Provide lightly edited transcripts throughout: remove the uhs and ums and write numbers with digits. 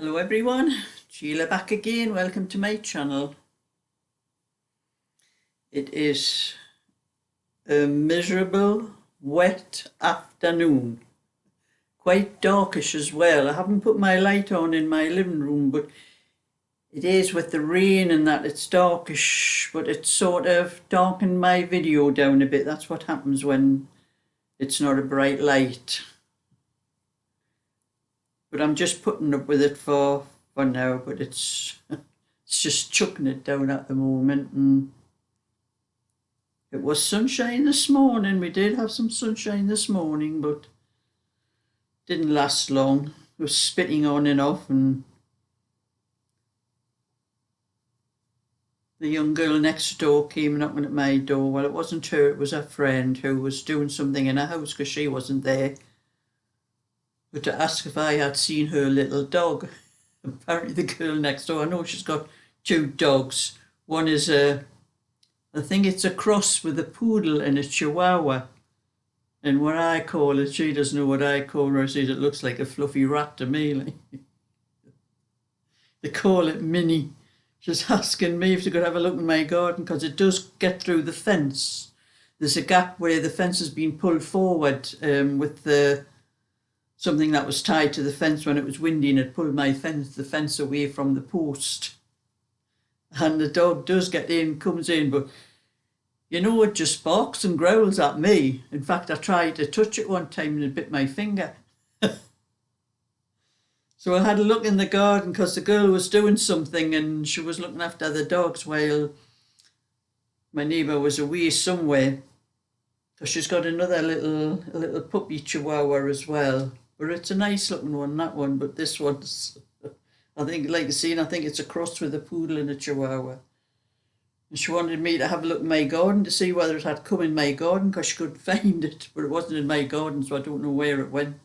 Hello everyone, Sheila back again. Welcome to my channel. It is a miserable, wet afternoon. Quite darkish as well. I haven't put my light on in my living room, but it is with the rain and that it's darkish, but it's sort of darkened my video down a bit. That's what happens when it's not a bright light. But I'm just putting up with it for now, but it's just chucking it down at the moment. And it was sunshine this morning. We did have some sunshine this morning, but didn't last long. It was spitting on and off, and the young girl next door came knocking at my door. Well, it wasn't her, it was a friend who was doing something in her house because she wasn't there. But to ask if I had seen her little dog. Apparently the girl next door, I know she's got two dogs. One is I think it's a cross with a poodle and a chihuahua. And what I call it, she doesn't know what I call her. She says it looks like a fluffy rat to me. Like. They call it Minnie. She's asking me if she could have a look in my garden because it does get through the fence. There's a gap where the fence has been pulled forward with something that was tied to the fence when it was windy, and it pulled the fence away from the post. And the dog does get in, comes in, but you know, it just barks and growls at me. In fact, I tried to touch it one time and it bit my finger. So I had a look in the garden because the girl was doing something and she was looking after the dogs while my neighbour was away somewhere. So she's got another little puppy chihuahua as well. But it's a nice looking one, that one. But this one's, I think, like I said, I think it's a cross with a poodle and a chihuahua. And she wanted me to have a look in my garden to see whether it had come in my garden because she couldn't find it. But it wasn't in my garden, so I don't know where it went.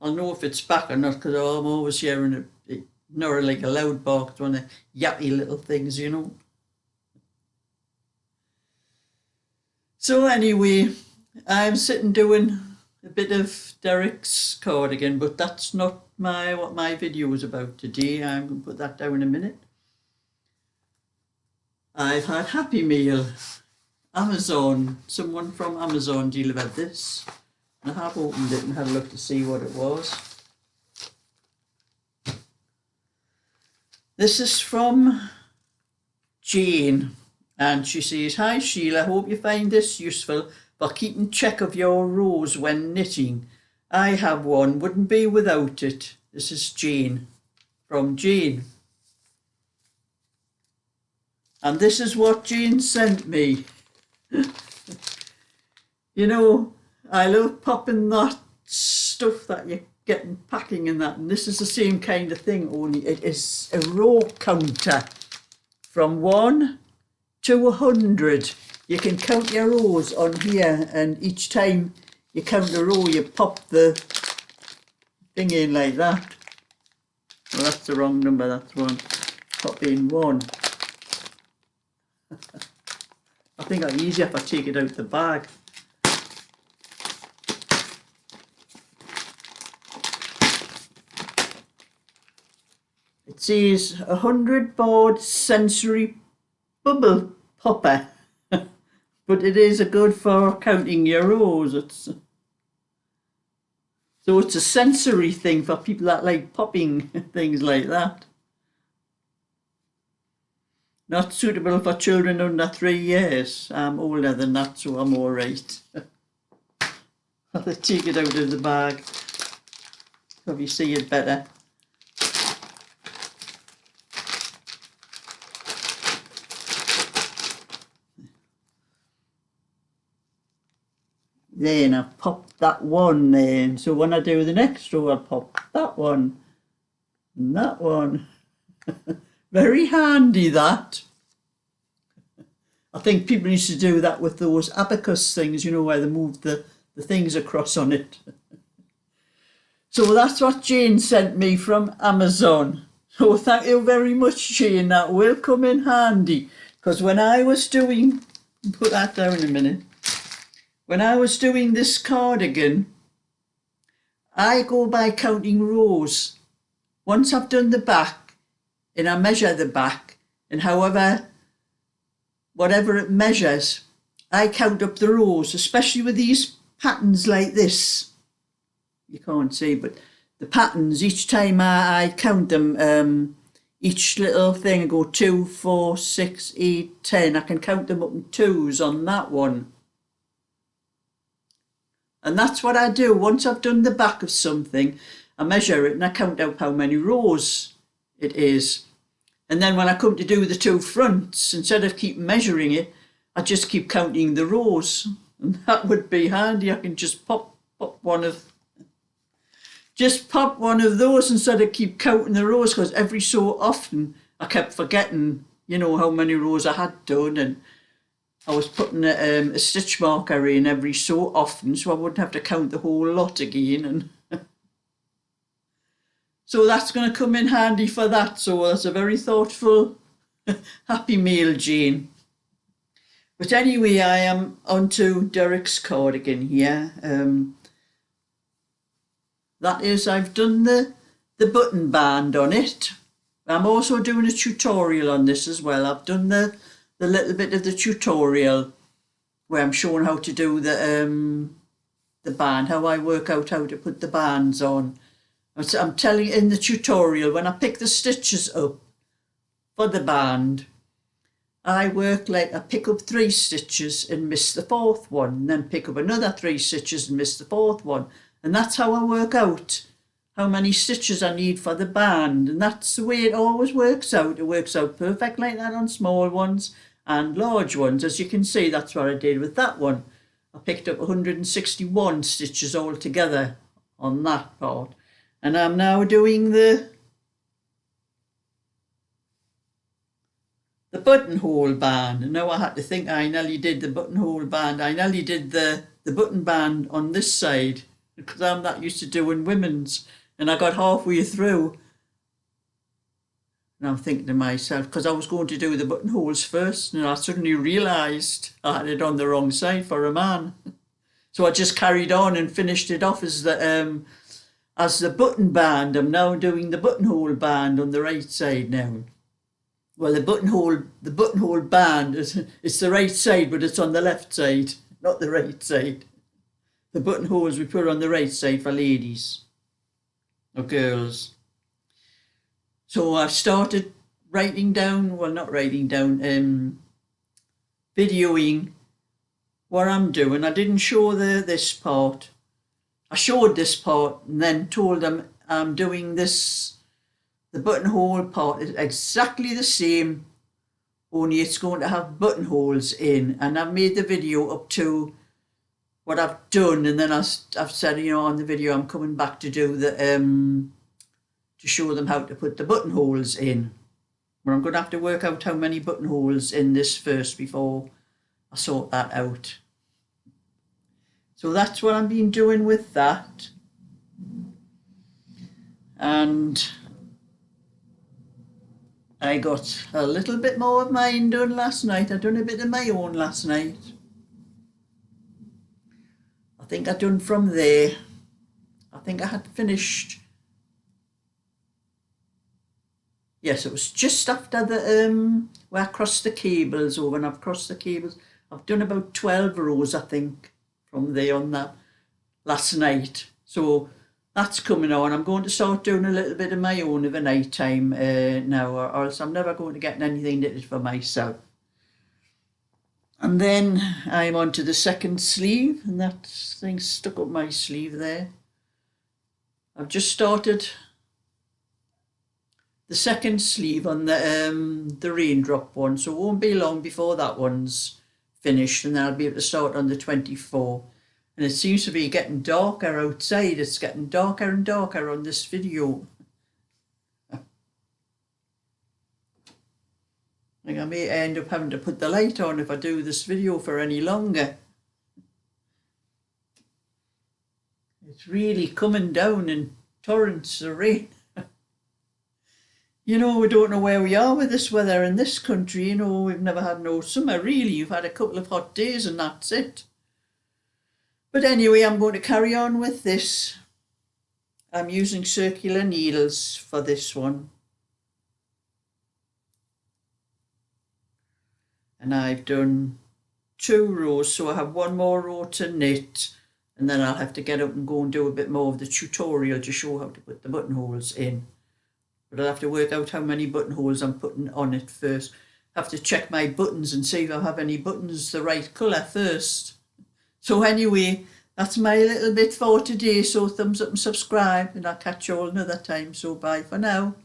I'll know if it's back or not because I'm always hearing it not like a loud bark. It's one of the yappy little things, you know. So anyway, I'm sitting doing a bit of Derek's cardigan, but that's not what my video is about today. I'm going to put that down in a minute. I've had Happy Meal. Amazon. Someone from Amazon delivered this. I have opened it and had a look to see what it was. This is from Jayne. And she says, "Hi Sheila, hope you find this useful for keeping check of your rows when knitting. I have one, wouldn't be without it." This is Jayne, from Jayne. And this is what Jayne sent me. You know, I love popping that stuff that you get in packing and that. And this is the same kind of thing, only it is a row counter from 1 to 100. You can count your rows on here, and each time you count a row, you pop the thing in like that. Well, that's the wrong number, that's one. Pop in 1. I think it'll be easier if I take it out the bag. It says 100 board sensory bubble popper. But it is a good for counting your rows. So it's a sensory thing for people that like popping things like that. Not suitable for children under 3 years. I'm older than that, so I'm all right. I'll take it out of the bag so you see it better. Then I pop that one then. So when I do the next row, I'll pop that one and that one. Very handy, that. I think people used to do that with those abacus things, you know, where they move the things across on it. So that's what Jayne sent me from Amazon. So thank you very much, Jayne. That will come in handy. Because when I was doing, put that down a minute. When I was doing this cardigan, I go by counting rows. once I've done the back and I measure the back, and whatever it measures, I count up the rows, especially with these patterns like this. You can't see, but the patterns, each time I count them, each little thing, I go 2, 4, 6, 8, 10. I can count them up in twos on that one. And that's what I do. Once I've done the back of something, I measure it and I count out how many rows it is. And then when I come to do the two fronts, instead of keep measuring it, I just keep counting the rows. And that would be handy. I can just pop one of those instead of keep counting the rows, because every so often I kept forgetting, how many rows I had done, and I was putting a stitch marker in every so often so I wouldn't have to count the whole lot again. And so that's going to come in handy for that. So that's a very thoughtful, happy meal, Jayne. But anyway, I am onto Derek's cardigan here. That is, I've done the button band on it. I'm also doing a tutorial on this as well. I've done the little bit of the tutorial where I'm showing how to do the band, how I work out how to put the bands on. I'm telling you in the tutorial, when I pick the stitches up for the band, I pick up 3 stitches and miss the 4th one, and then pick up another 3 stitches and miss the 4th one. And that's how I work out how many stitches I need for the band. And that's the way it always works out. It works out perfect like that on small ones and large ones. As you can see, that's what I did with that one. I picked up 161 stitches altogether on that part. And I'm now doing the buttonhole band. And now I had to think I nearly did the buttonhole band. I nearly did the button band on this side, because I'm not used to doing women's. And I got halfway through and I'm thinking to myself, because I was going to do the buttonholes first, and I suddenly realised I had it on the wrong side for a man. So I just carried on and finished it off as the button band. I'm now doing the buttonhole band on the right side now. Well, the buttonhole band it's the right side, but it's on the left side, not the right side. The buttonholes we put on the right side for ladies or girls. So I've started videoing what I'm doing. I didn't show this part. I showed this part and then told them I'm doing this. The buttonhole part is exactly the same, only it's going to have buttonholes in. And I've made the video up to what I've done, and then I've said, on the video I'm coming back to do to show them how to put the buttonholes in. But I'm going to have to work out how many buttonholes in this first before I sort that out. So that's what I've been doing with that. And I got a little bit more of mine done last night. I done a bit of my own last night. I think I done from there. I think I had finished. Yes, it was just after where I crossed the cables over, and I've crossed the cables. I've done about 12 rows, I think, from there on that last night. So that's coming on. I'm going to start doing a little bit of my own of a night time now, or else I'm never going to get anything knitted for myself. And then I'm on to the second sleeve, and that thing stuck up my sleeve there. I've just started the second sleeve on the raindrop one, so it won't be long before that one's finished, and then I'll be able to start on the 24. And it seems to be getting darker outside. It's getting darker and darker on this video. I think I may end up having to put the light on if I do this video for any longer. It's really coming down in torrents of rain. We don't know where we are with this weather in this country. We've never had no summer, really. You've had a couple of hot days and that's it. But anyway, I'm going to carry on with this. I'm using circular needles for this one. And I've done 2 rows, so I have 1 more row to knit, and then I'll have to get up and go and do a bit more of the tutorial to show how to put the buttonholes in. But I'll have to work out how many buttonholes I'm putting on it first. I have to check my buttons and see if I have any buttons the right colour first. So anyway, that's my little bit for today. So thumbs up and subscribe, and I'll catch you all another time. So bye for now.